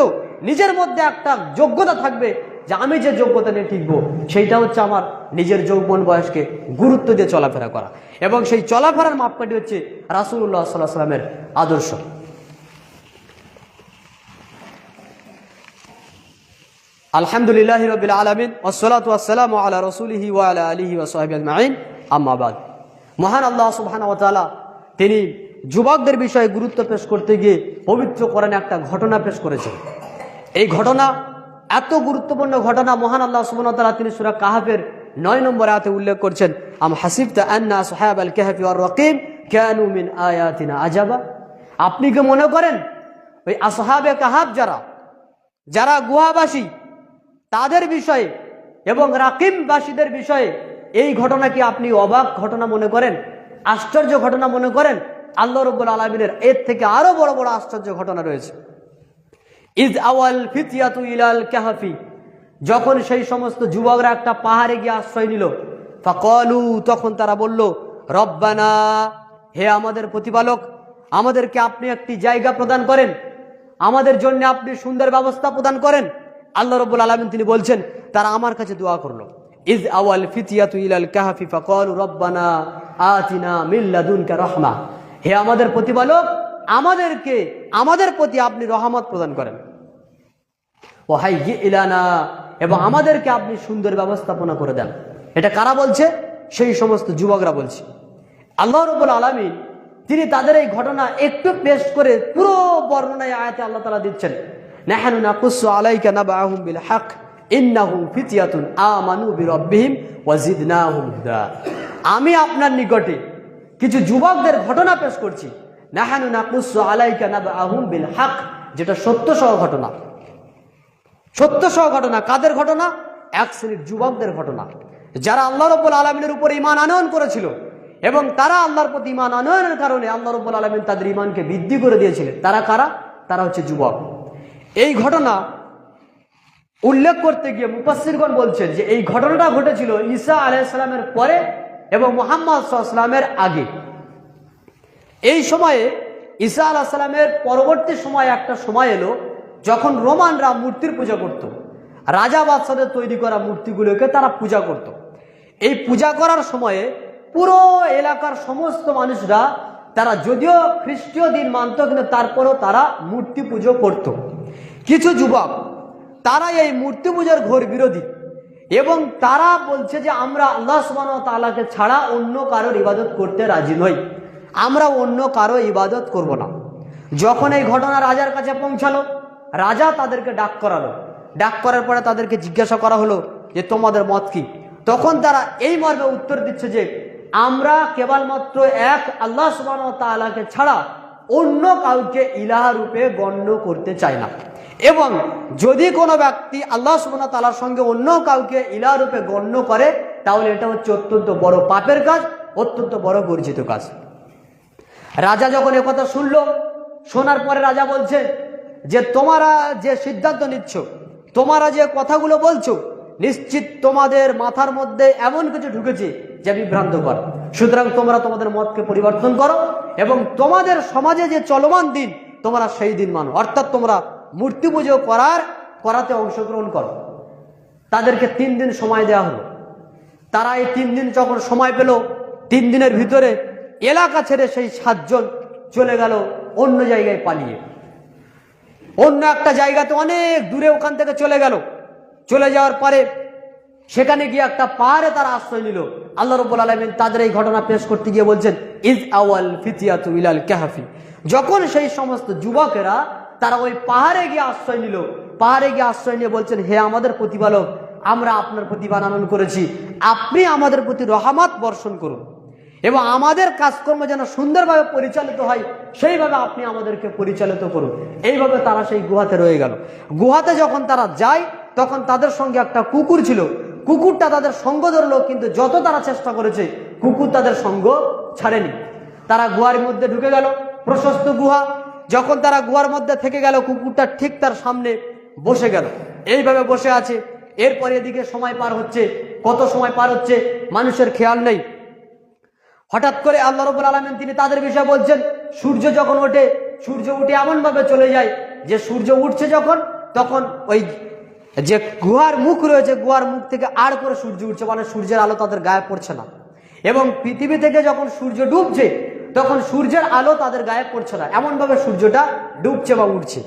Speaker 1: নিজের মধ্যে একটা যোগ্যতা থাকবে যে আমি যে যোগ্যতা নিয়ে টিকবো সেইটা হচ্ছে আমার নিজের যৌবন বয়সকে গুরুত্ব দিয়ে চলাফেরা করা, এবং সেই চলাফেরার মাপকাঠি হচ্ছে রাসূলুল্লাহ সাল্লাল্লাহু আলাইহি ওয়াসাল্লামের আদর্শ। আলহামদুলিল্লাহি রাব্বিল আলামিন ওয়াসসালাতু ওয়াসসালামু আলা রাসূলিহি ওয়া আলা আলিহি ওয়া সাহবিহি আজমাইন, আম্মা বাদ। মহান আল্লাহ সুবহানাহু ওয়া তাআলা তিনি যুবকদের বিষয়ে গুরুত্ব পেশ করতে গিয়ে পবিত্র কোরআনে একটা ঘটনা পেশ করেছেন। এই ঘটনা এত গুরুত্বপূর্ণ ঘটনা, মহান আল্লাহ সুবহানাহু ওয়া তাআলা তিনি সূরা কাহফের 9 নম্বর আয়াতে উল্লেখ করছেন, আম হাসিবতা আন্না আসহাবাল কাহফি ওয়ার রাকিম কানু মিন আয়াতিনা আজাবা। আপনি কি মনে করেন ওই আসহাবে কাহফ যারা গুহাবাসী তাদের বিষয়ে এবং রাকিমবাসীদের বিষয়ে এই ঘটনা কি আপনি অবাক ঘটনা মনে করেন, আশ্চর্য ঘটনা মনে করেন? আল্লাহ রাব্বুল আলামিনের এর থেকে আরো বড় বড় আশ্চর্য ঘটনা রয়েছে। ইজ আওয়াল ফিতিয়াতু ইলাল কাহফি, যখন সেই সমস্ত যুবকরা একটা পাহাড়ে গিয়ে আশ্রয় নিল, ফাকালু, তখন তারা বলল, রব্বানা, হে আমাদের প্রতিপালক, আমাদেরকে আপনি একটি জায়গা প্রদান করেন, আমাদের জন্য আপনি সুন্দর ব্যবস্থা প্রদান করেন। আল্লাহ রাব্বুল আলামিন তিনি বলছেন, তারা আমার কাছে দোয়া করলো, ইজ আওয়াল ফিতিয়াতু ইলাল কাহফি ফাকালু রব্বানা আতিনা মিন লাদুনকা রাহমা, হে আমাদের প্রতিপালক, আমাদের প্রতি আপনি রহমত প্রদান করেন, ওয়া হাইয়্যি ইলানা, এবং আমাদেরকে আপনি সুন্দর ব্যবস্থাপনা করে দেন। এটা কারা বলছে? সেই সমস্ত যুবকরা বলছে। আল্লাহ রাব্বুল আলামিন তিনি তাদের এই ঘটনা একটু পেশ করে পুরো বর্ণনায় আয়াতে আল্লাহ তাআলা দিচ্ছেন, নাহনু নাকুসু আলাইকা নাবাহুম বিল হক ইন্নাহুম ফিতিয়াতুন আমানু বিরাব্বিহিম ওয়া জিদনাহুম হুদা। আমি আপনার নিকটে কিছু যুবকদের ঘটনা পেশ করছি, নাহনু নাকুসু আলাইকা নাবাহুম বিল হক, যেটা সত্য সহ ঘটনা। সত্য সহ ঘটনা কাদের ঘটনা? এক শ্রেণীর যুবকদের ঘটনা, যারা আল্লাহ রাব্বুল আলামিনের উপর ঈমান আনয়ন করেছিল, এবং তারা আল্লাহর প্রতি ঈমান আনয়নের কারণে আল্লাহ রাব্বুল আলামিন তাদের ঈমানকে বৃদ্ধি করে দিয়েছিলেন। তারা কারা? তারা হচ্ছে যুবক। এই ঘটনা উল্লেখ করতে গিয়ে মুফাসসিরগণ বলছেন যে এই ঘটনাটা ঘটেছিল ঈসা আলাইহিস সালামের পরে এবং মুহাম্মদ সাল্লাল্লাহু আলাইহি ওয়াসাল্লামের আগে। এই সময়ে ঈসা আলাইহিস সালামের পরবর্তী সময়ে একটা সময় এলো যখন রোমানরা মূর্তির পূজা করত, রাজা বাদশাদের তৈরি করা মূর্তিগুলোকে তারা পূজা করত। এই পূজা করার সময়ে পুরো এলাকার সমস্ত মানুষরা, তারা যদিও খ্রিস্টীয় দিন মানত, কিন্তু তারপরও তারা মূর্তি পুজো করত। কিছু যুবক তারা এই মূর্তি পূজার ঘোর বিরোধী, এবং তারা বলছে যে আমরা আল্লাহ সুবহানাহু ওয়া তাআলাকে ছাড়া অন্য কারোর ইবাদত করতে রাজি নই, আমরা অন্য কারো ইবাদত করব না। যখন এই ঘটনা রাজার কাছে পৌঁছালো, রাজা তাদেরকে ডাক করালো। ডাক করার পরে তাদেরকে জিজ্ঞাসা করা হলো যে তোমাদের মত কি? তখন তারা এই মর্মে উত্তর দিচ্ছে যে আমরা কেবলমাত্র এক আল্লাহ সুবহানাহু ওয়া তাআলাকে ছাড়া অন্য কাউকে ইলাহ রূপে গণ্য করতে চাই না, এবং যদি কোনো ব্যক্তি আল্লাহ সুবহানাহু ওয়া তাআলার সঙ্গে অন্য কাউকে ইলাহ রূপে গণ্য করে তাহলে এটা হচ্ছে অত্যন্ত বড় পাপের কাজ, অত্যন্ত বড় গর্জিত কাজ। রাজা যখন একথা শুনলো, শোনার পরে রাজা বলছে যে তোমরা যে সিদ্ধান্ত নিচ্ছ, তোমরা যে কথাগুলো বলছো, নিশ্চিত তোমাদের মাথার মধ্যে এমন কিছু ঢুকেছে যা বিভ্রান্তকর। সুতরাং তোমরা তোমাদের মতকে পরিবর্তন করো এবং তোমাদের সমাজে যে চলমান দিন তোমরা সেই দিন মানো, অর্থাৎ তোমরা মূর্তি পুজো করাতে অংশগ্রহণ করো। তাদেরকে 3 দিন সময় দেওয়া হলো। তারা এই 3 দিন যখন সময় পেল, 3 দিনের ভিতরে এলাকা ছেড়ে সেই 7 জন চলে গেল অন্য জায়গায় পালিয়ে, অন্য একটা জায়গাতে অনেক দূরে ওখান থেকে চলে গেল। চলে যাওয়ার পরে সেখানে গিয়ে একটা পাহাড়ে তারা আশ্রয় নিল। আল্লাহ রাব্বুল আলামিন তাদের এই ঘটনা পেশ করতে গিয়ে বলছেন, ইজ আওয়াল ফিতিয়াতু ইলাল কাহফি, যখন সেই সমস্ত যুবকেরা তারা ওই পাহাড়ে গিয়ে আশ্রয় নিল, পাহাড়ে গিয়ে আশ্রয় নিয়ে বলছেন, হে আমাদের প্রতিপালক, আমরা আপনার প্রতি ঈমান আনয়ন করেছি, আপনি আমাদের প্রতি রহমত বর্ষণ করুন। এবং আমাদের কাজকর্ম যেন সুন্দরভাবে পরিচালিত হয় সেইভাবে আপনি আমাদেরকে পরিচালিত করুন। এইভাবে তারা সেই গুহাতে রয়ে গেল। গুহাতে যখন তারা যায় তখন তাদের সঙ্গে একটা কুকুর ছিল। কুকুরটা তাদের সঙ্গ ধরলো, কিন্তু যত তারা চেষ্টা করেছে কুকুর তাদের সঙ্গ ছাড়েনি। তারা গুহার মধ্যে ঢুকে গেল, প্রশস্ত গুহা। যখন তারা গুহার মধ্যে থেকে গেল, কুকুরটা ঠিক তার সামনে বসে গেল, এইভাবে বসে আছে। এরপরে এদিকে সময় পার হচ্ছে, কত সময় পার হচ্ছে মানুষের খেয়াল নেই। হঠাৎ করে আল্লাহ রাব্বুল আলামিন তিনি তাদের বিষয়ে বলছেন, সূর্য যখন ওঠে, সূর্য উঠে এমন ভাবে চলে যায় যে সূর্য উঠছে যখন, তখন ওই যে গুহার মুখ রয়েছে, গুহার মুখ থেকে আড় করে সূর্য উঠছে, মানে সূর্যের আলো তাদের গায়ে পড়ছে না। এবং পৃথিবী থেকে যখন সূর্য ডুবছে তখন সূর্যের আলো তাদের গায়ে পড়ছে না, এমন ভাবে সূর্যটা ডুবছে বা উঠছে।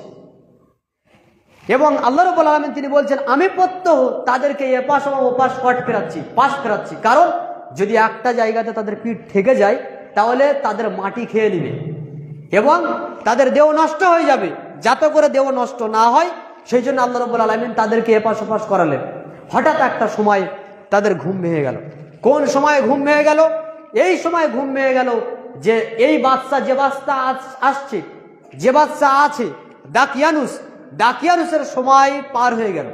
Speaker 1: এবং আল্লাহ রাব্বুল আলামিন তিনি বলছেন, আমি প্রত্যহ তাদেরকে এপাশ এবং ওপাশ পাশ ফেরাচ্ছি। কারণ যদি একটা জায়গাতে তাদের পিঠ থেকে যায় তাহলে তাদের মাটি খেয়ে নেবে এবং তাদের দেহ নষ্ট হয়ে যাবে। যাতে করে দেহ নষ্ট না হয় সেই জন্য আল্লাহ রাব্বুল আলামিন তাদেরকে এপাশ ওপাশ করালেন। হঠাৎ একটা সময় তাদের ঘুম ভেঙে গেল। কোন সময় ঘুম ভেঙে গেল? এই সময় ঘুম ভেঙে গেল যে এই বাচ্চা, যে বাচ্চা আসছে, যে বাচ্চা আছে, দাকিয়ানুসের সময় পার হয়ে গেল।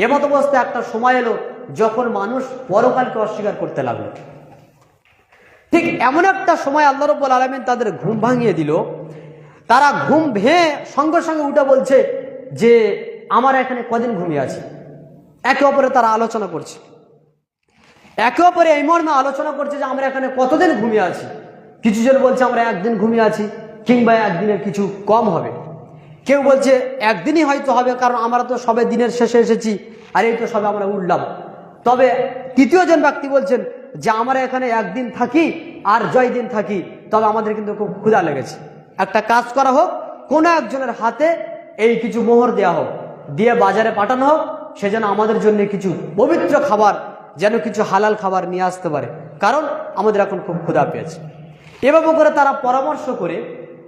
Speaker 1: এমত অবস্থায় একটা সময় এলো যখন মানুষ পরকালকে অস্বীকার করতে লাগলো। ঠিক এমন একটা সময় আল্লাহ রাব্বুল আলামিন তাদের ঘুম ভাঙিয়ে দিল। তারা ঘুম ভেঙে সঙ্গে সঙ্গে উঠে বলছে যে আমরা এখানে কদিন ঘুমিয়ে আছি। একে অপরে তারা আলোচনা করছে, একে অপরে এই মর্মে আলোচনা করছে যে আমরা এখানে কতদিন ঘুমিয়ে আছি। কিছু জন বলছে আমরা একদিন ঘুমিয়ে আছি, কিংবা একদিনের কিছু কম হবে। কেউ বলছে একদিনই হয়তো হবে, কারণ আমরা তো সবে দিনের শেষে এসেছি, আর এই তো সবে আমরা উঠলাম। তবে তৃতীয় জন ব্যক্তি বলছেন যে আমরা এখানে একদিন থাকি আর জয় দিন থাকি, তবে আমাদের কিন্তু খুব ক্ষুধা লেগেছে। একটা কাজ করা হোক, কোনো একজনের হাতে এই কিছু মোহর দেওয়া হোক, দিয়ে বাজারে পাঠানো হোক, সে যেন আমাদের জন্য কিছু পবিত্র খাবার, যেন কিছু হালাল খাবার নিয়ে আসতে পারে, কারণ আমাদের এখন খুব ক্ষুধা পেয়েছে। এভাবে করে তারা পরামর্শ করে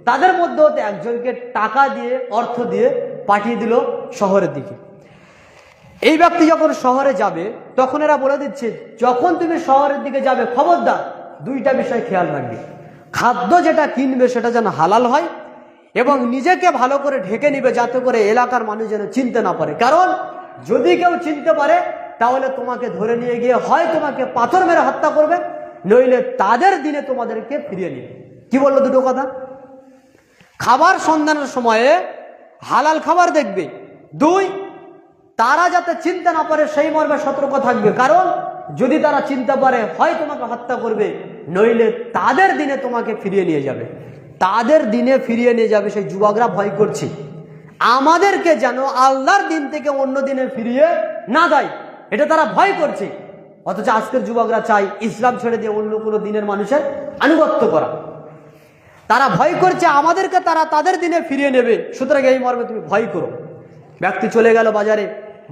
Speaker 1: তাদের মধ্যে হতে একজনকে টাকা দিয়ে, অর্থ দিয়ে পাঠিয়ে দিল শহরের দিকে। এই ব্যক্তি যখন শহরে যাবে তখন এরা বলে দিচ্ছে, যখন তুমি শহরের দিকে যাবে খবরদার দুইটা বিষয় খেয়াল রাখবে। খাদ্য যেটা কিনবে সেটা যেন হালাল হয়, এবং নিজেকে ভালো করে ঢেকে নিবে যাতে করে এলাকার মানুষ যেন চিনতে না পারে। কারণ যদি কেউ চিনতে পারে তাহলে তোমাকে ধরে নিয়ে গিয়ে হয় তোমাকে পাথর মেরে হত্যা করবে, নইলে তাদের দিনে তোমাদেরকে ফিরিয়ে নিবে। কি বললো দুটো কথা? খাবার সন্ধানের সময়ে হালাল খাবার দেখবে। দুই, তারা যাতে চিনতে না পারে সেই মর্মে সতর্ক থাকবে, কারণ যদি তারা চিনতে পারে হয় তোমাকে হত্যা করবে, নইলে তাদের দিনে তোমাকে ফিরিয়ে নিয়ে যাবে। তাদের দিনে ফিরিয়ে নিয়ে যাবে, সেই যুবকরা ভয় করছে আমাদেরকে যেন আল্লাহর দিন থেকে অন্য দিনে ফিরিয়ে না দেয়, এটা তারা ভয় করছে। অথচ আজকের যুবকরা চাই ইসলাম ছেড়ে দিয়ে অন্য কোনো দিনের মানুষের আনুগত্য করা। তারা ভয় করছে আমাদেরকে তারা তাদের দিনে ফিরিয়ে নেবে, সুতরাং এই মর্মে তুমি ভয় করো। ব্যক্তি চলে গেল বাজারে,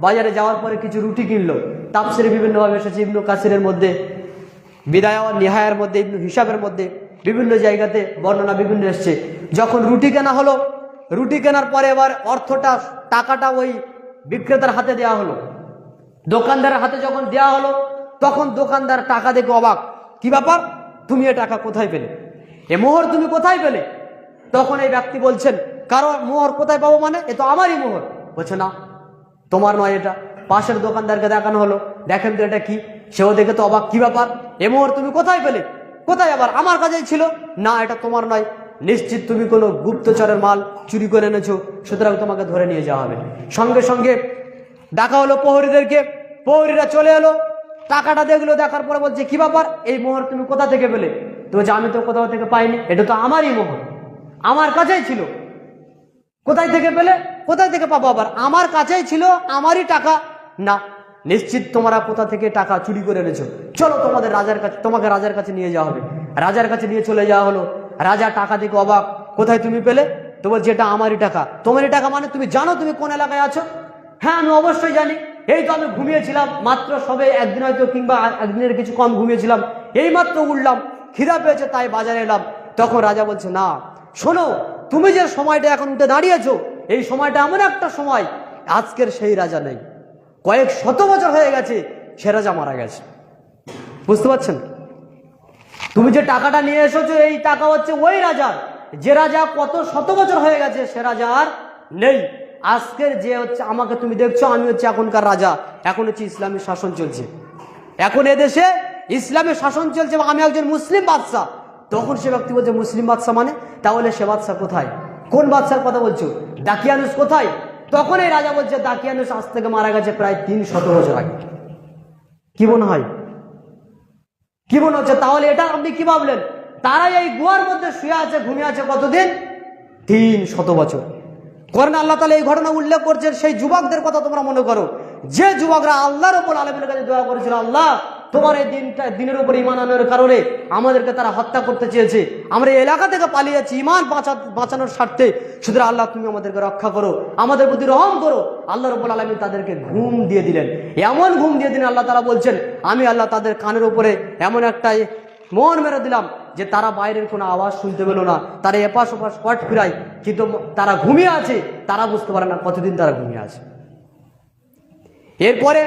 Speaker 1: বাজারে যাওয়ার পরে কিছু রুটি কিনলো। তাফসিরে বিভিন্নভাবে এসেছে, ইবনু কাসিরের মধ্যে, বিদায়া ওয়া নিহায়ার মধ্যে, ইবনু হিসাবের মধ্যে বিভিন্ন জায়গাতে বর্ণনা বিভিন্ন এসছে। যখন রুটি কেনা হলো, রুটি কেনার পরে এবার অর্থটা, টাকাটা ওই বিক্রেতার হাতে দেওয়া হলো। দোকানদারের হাতে যখন দেওয়া হলো তখন দোকানদার টাকা দেখে অবাক, কি ব্যাপার, তুমি এ টাকা কোথায় পেলে, এ মোহর তুমি কোথায় পেলে? তখন এই ব্যক্তি বলছেন, কারণ মোহর কোথায় পাবো মানে, এ তো আমারই মোহর। বলছে না, তোমার নয় এটা। পাশের দোকানদারকে দেখানো হলো, দেখেন তো এটা কি। সেও দেখে তো অবাক, কি ব্যাপার, এ মোহর তুমি কোথায় পেলে? কোথায় আবার, আমার কাছেই ছিল। না, এটা তোমার নয়, নিশ্চিত তুমি কোনো গুপ্তচরের মাল চুরি করে এনেছো, সুতরাং তোমাকে ধরে নিয়ে যাওয়া হবে। সঙ্গে সঙ্গে ডাকা হলো প্রহরীদেরকে, প্রহরীরা চলে এলো, টাকাটা দেখলো, দেখার পরে বলছে, কি ব্যাপার, এই মোহর তুমি কোথা থেকে পেলে? তো বলছে, আমি তো কোথাও থেকে পাইনি, এটা তো আমারই মোহর, আমার কাছেই ছিল। কোথায় থেকে পেলে? কোথায় থেকে পাবো আবার, আমার কাছেই ছিল, আমারই টাকা। না, নিশ্চিত তোমরা কোথা থেকে টাকা চুরি করে এনেছো, চলো তোমাদের রাজার কাছে, তোমাকে রাজার কাছে নিয়ে যাওয়া হবে। রাজার কাছে নিয়ে চলে যাওয়া হলো। রাজা টাকা দেখে অবাক, কোথায় তুমি পেলে? তো বলছে, এটা আমারই টাকা। তোমারই টাকা মানে তুমি জানো তুমি কোন এলাকায় আছো? হ্যাঁ, আমি অবশ্যই জানি, এই তো আমি ঘুমিয়েছিলাম মাত্র, সবে একদিন হয়তো কিংবা একদিনের কিছু কম ঘুমিয়েছিলাম, এই মাত্র উঠলাম, খিদা পেয়েছে তাই বাজারে এলাম। তখন রাজা বলছে, না শোনো, তুমি যে সময়টা এখন উঠে দাঁড়িয়েছো, এই সময়টা এমন একটা সময়, আজকের সেই রাজা নেই, কয়েক শত বছর হয়ে গেছে সে রাজা মারা গেছে। বুঝতে পারছেন? তুমি যে টাকাটা নিয়ে এসেছো এই টাকা হচ্ছে ওই রাজার, যে রাজা কত শত বছর হয়ে গেছে সে রাজা আর নেই। আজকের যে হচ্ছে আমাকে তুমি দেখছো, আমি হচ্ছে এখনকার রাজা, এখন হচ্ছে ইসলামী শাসন চলছে, এখন এদেশে ইসলামের শাসন চলছে, আমি একজন মুসলিম বাদশা। তখন সে ব্যক্তি বলছে মুসলিম বাদশা মানে, তাহলে সে বাদশা কোথায়? কোন বাদশার কথা বলছো? দাকিয়ানুস কোথায়? তখন এই রাজা বলছে দাকিয়ানুস আজ থেকে মারা গেছে প্রায় 300 বছর আগে। কি মনে হয়, কি মনে হচ্ছে? তাহলে এটা আপনি কি ভাবলেন? তারা এই গুহার মধ্যে শুয়ে আছে, ঘুমিয়ে আছে কতদিন? 300 বছর। করেন আল্লাহ তাআলা এই ঘটনা উল্লেখ করছেন সেই যুবকদের কথা। তোমরা মনে করো যে যুবকরা আল্লাহ রাব্বুল আলামিনের কাছে দোয়া করেছিল, আল্লাহ তোমার এই দিনের উপর ঈমান আনার কারণে আমাদেরকে তারা হত্যা করতে চেয়েছে, আমরা এই এলাকা থেকে পালিয়েছি ঈমান বাঁচানোর স্বার্থে, সুতরাং আল্লাহ তুমি আমাদেরকে রক্ষা করো, আমাদের প্রতি রহম করো। আল্লাহ রাব্বুল আলামিন তাদেরকে ঘুম দিয়ে দিলেন, এমন ঘুম দিয়ে দিলেন আল্লাহ তাআলা বলছেন আমি আল্লাহ তাদের কানের উপরে এমন একটা মন মেরে দিলাম যে তারা বাইরের কোনো আওয়াজ শুনতে পেল না, তারা এপাশ ওপাশ পট ফিরায়, কিন্তু তারা ঘুমিয়ে আছে, তারা বুঝতে পারে না কতদিন তারা ঘুমিয়ে আছে। এরপরে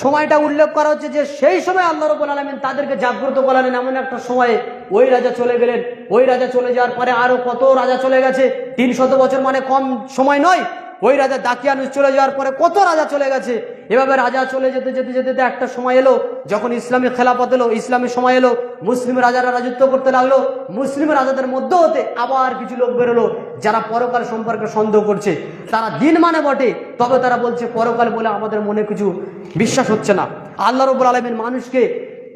Speaker 1: সময়টা উল্লেখ করা হচ্ছে যে সেই সময় আল্লাহ রাব্বুল আলামিন তাদেরকে জাগ্রত করালেন এমন একটা সময়ে। ওই রাজা চলে গেলেন, ওই রাজা চলে যাওয়ার পরে আরো কত রাজা চলে গেছে, 300 বছর মানে কম সময় নয়। ওই রাজা দাকিয়ানুস চলে যাওয়ার পরে কত রাজা চলে গেছে। এভাবে রাজা চলে যেতে যেতে যেতে একটা সময় এলো যখন ইসলামী খেলাফত এলো, ইসলামী সময় এলো, মুসলিম রাজারা রাজত্ব করতে লাগলো। মুসলিম রাজাদের মধ্য হতে আবার কিছু লোক বেরোলো যারা পরকাল সম্পর্কে সন্দেহ করছে। তারা দিন মানে বটে, তবে তারা বলছে পরকাল বলে আমাদের মনে কিছু বিশ্বাস হচ্ছে না। আল্লাহ রাব্বুল আলামিন মানুষকে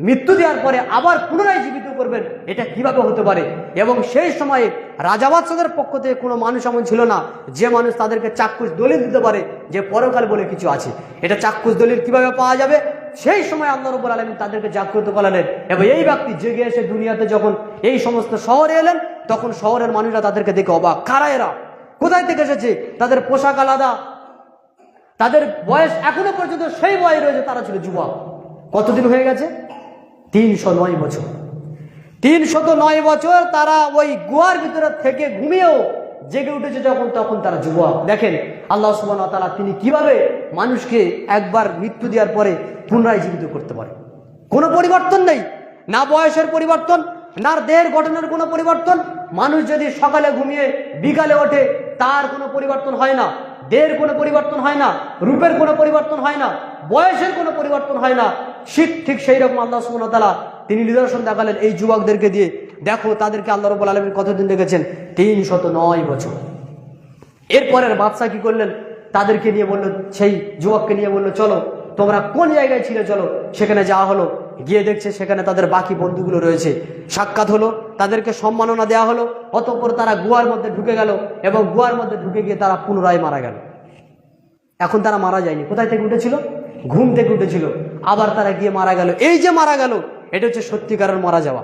Speaker 1: মৃত্যু দেওয়ার পরে আবার পুনরায় জীবিত করবেন, এটা কিভাবে হতে পারে? এবং সেই সময়ে রাজা বাদশাদের পক্ষ থেকে কোনো মানুষ এমন ছিল না যে মানুষ তাদেরকে চাক্ষুষ দলিল দিতে পারে যে পরকাল বলে কিছু আছে। এটা চাক্ষুষ দলিল কিভাবে পাওয়া যাবে? সেই সময় আল্লাহ রাব্বুল আলামিন তাদেরকে জাগ্রত করালেন এবং এই ব্যক্তি জেগে এসে দুনিয়াতে যখন এই সমস্ত শহরে এলেন, তখন শহরের মানুষরা তাদেরকে দেখে অবাক, কারা এরা, কোথায় থেকে এসেছে, তাদের পোশাক আলাদা, তাদের বয়স এখনো পর্যন্ত সেই বয়স রয়েছে, তারা ছিল যুবক। কতদিন হয়ে গেছে? 309 বছর। 309 বছর তারা ওই গুহার ভিতরে থেকে ঘুমিয়েও জেগে উঠেছে যখন, তখন তারা যুবক। দেখেন আল্লাহ সুবহানাহু ওয়া তাআলা তিনি কিভাবে মানুষকে একবার মৃত্যু দেওয়ার পরে পুনরায় জীবিত করতে পারে। কোনো পরিবর্তন নেই, না বয়সের পরিবর্তন, না দেহের গঠনের কোনো পরিবর্তন। মানুষ যদি সকালে ঘুমিয়ে বিকালে ওঠে তার কোনো পরিবর্তন হয় না, দেহের কোনো পরিবর্তন হয় না, রূপের কোনো পরিবর্তন হয় না, বয়সের কোনো পরিবর্তন হয় না। ঠিক সেই রকম আল্লাহ সুবহানাহু ওয়া তাআলা তিনি নিদর্শন দেখালেন এই যুবকদেরকে দিয়ে। দেখো তাদেরকে আল্লাহ রাব্বুল আলামিন কতদিন রেখেছেন? 309 বছর। এরপরের বাদশা কি করলেন? তাদেরকে নিয়ে বললো, সেই যুবককে নিয়ে বললো চলো তোমরা কোন জায়গায় ছিলে, চলো। সেখানে যাওয়া হলো, গিয়ে দেখছে সেখানে তাদের বাকি বন্ধুগুলো রয়েছে। সাক্ষাৎ হলো, তাদেরকে সম্মাননা দেওয়া হলো। অতঃপর তারা গুহার মধ্যে ঢুকে গেল এবং গুহার মধ্যে ঢুকে গিয়ে তারা পুনরায় মারা গেল। এখন তারা মারা যায়নি, কোথায় থেকে উঠেছিল? ঘুম থেকে উঠেছিল, আবার তারা গিয়ে মারা গেল। এই যে মারা গেল এটা হচ্ছে সত্যিকারের মারা যাওয়া।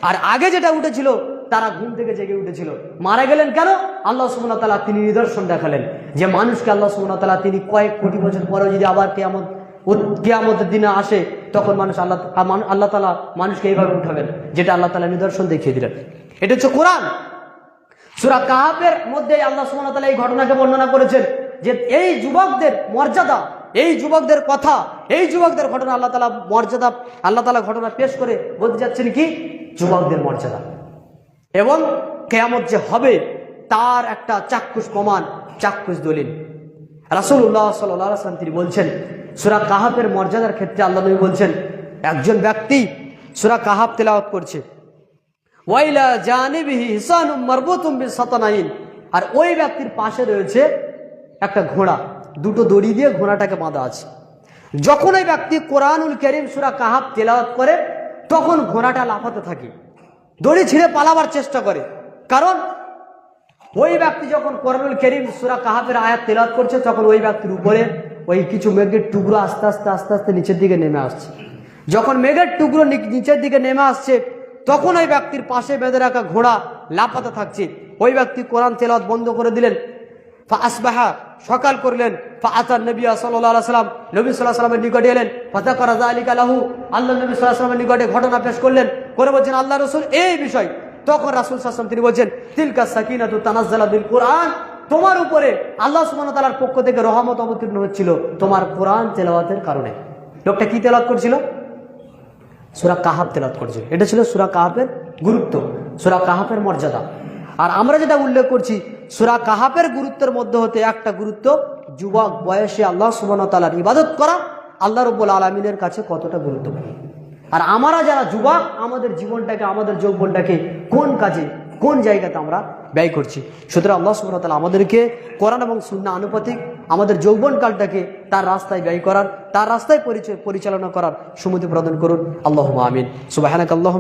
Speaker 1: আর আগে যেটা উঠেছিল তারা ঘুম থেকে জেগে উঠেছিল। মারা গেলেন কেন? আল্লাহ সুবহানাহু ওয়া তাআলা তিনি নিদর্শন দেখালেন যে মানুষকে আল্লাহ সুবহানাহু ওয়া তাআলা তিনি কয়েক কোটি বছর পরেও যদি আবার কিয়ামতের দিনে আসে তখন আল্লাহ তাআলা মানুষকে এইভাবে উঠাবেন, যেটা আল্লাহ তাআলা নিদর্শন দেখিয়ে দিলেন। এটা হচ্ছে কোরআন। সূরা কাহাফের মধ্যে আল্লাহ সুবহানাহু ওয়া তাআলা এই ঘটনাকে বর্ণনা করেছেন যে এই যুবকদের মর্যাদা, এই যুবকদের কথা, এই যুবকদের ঘটনা আল্লাহ তাআলা মর্যাদা, আল্লাহ তাআলা ঘটনা পেশ করে বলতে যাচ্ছেন কি? যুবকদের মর্যাদা এবং কিয়ামত যে হবে তার একটা চাক্ষুষ প্রমাণ, চাক্ষুষ দলিল। রাসূলুল্লাহ সাল্লাল্লাহু আলাইহি ওয়াসাল্লাম তিনি বলছেন সূরা কাহাফের মর্যাদার ক্ষেত্রে আল্লাহ নবী বলছেন, একজন ব্যক্তি সূরা কাহাফ তেলাওয়াত করছে, ওয়াইলা জানিবিহি হিসানুম মারবুতুম বিসাতানাইন, আর ওই ব্যক্তির পাশে রয়েছে একটা ঘোড়া, দুটো দড়ি দিয়ে ঘোড়াটাকে বাঁধা আছে। যখন ওই ব্যক্তি কোরআনুল কারীম সূরা কাহাফ তেলাওয়াত করে তখন ঘোড়াটা লাফাতে থাকে, দড়ি ছিঁড়ে পালাবার চেষ্টা করে। কারণ ওই ব্যক্তি যখন কোরআনুল কারীম সূরা কাহাফের আয়াত তেলাওয়াত করছে তখন ওই ব্যক্তির উপরে ওই কিছু মেঘের টুকরো আস্তে আস্তে আস্তে আস্তে নিচের দিকে নেমে আসছে। যখন মেঘের টুকরো নিচের দিকে নেমে আসছে তখন ওই ব্যক্তির পাশে বেঁধে রাখা ঘোড়া লাফাতে থাকছে। ওই ব্যক্তি কোরআন তেলাওয়াত বন্ধ করে দিলেন। ফাসবাহা, সকাল করলেন। ফাআতান নবী সাল্লাল্লাহু আলাইহি ওয়াসাল্লাম, নবী সাল্লাল্লাহু আলাইহি ওয়াসাল্লামের নিকটে এলেন। ফাযাকারা যালিকা লাহু, আল্লাহ নবী সাল্লাল্লাহু আলাইহি ওয়াসাল্লামের নিকটে ঘটনা পেশ করলেন, করে বলছেন আল্লাহ রাসূল এই বিষয়। তখন রাসূল সাল্লাল্লাহু আলাইহি ওয়াসাল্লাম তিনি বলছেন, তিলকা সাকিনাতু তানাজ্জালা বিল কুরআন, তোমার উপরে আল্লাহ সুবহানাহু ওয়া তাআলার পক্ষ থেকে রহমত অবতীর্ণ হচ্ছিল তোমার কোরআন তেলাওয়াতের কারণে। লোকটা কি তেলাওয়াত করছিল? সূরা কাহাফ তেলাওয়াত করছে। এটা ছিল সূরা কাহাফের গুরুত্ব, সূরা কাহাফের মর্যাদা। আর আমরা যেটা উল্লেখ করছি সূরা কাহাফের গুরুত্বের মধ্যে হতে একটা গুরুত্ব, যুবক বয়সে আল্লাহ সুবহানাহু ওয়া তাআলার ইবাদত করা আল্লাহ রাব্বুল আলামিনের কাছে কতটা গুরুত্বপূর্ণ। আর আমরা যারা যুবক, আমাদের জীবনটাকে, আমাদের যৌবনটাকে কোন কাজে, কোন জায়গাতে আমরা ব্যয় করছি। সুতরাং আল্লাহ সুবহানাহু ওয়া তাআলা আমাদেরকে কোরআন এবং সুন্নাহ আনুপাতিক আমাদের যৌবনকালটাকে তার রাস্তায় ব্যয় করার, তার রাস্তায় পরিচালনা করার সুমতি প্রদান করুন। আল্লাহুম্মা আমিন। সুবহানাকাল্লাহ।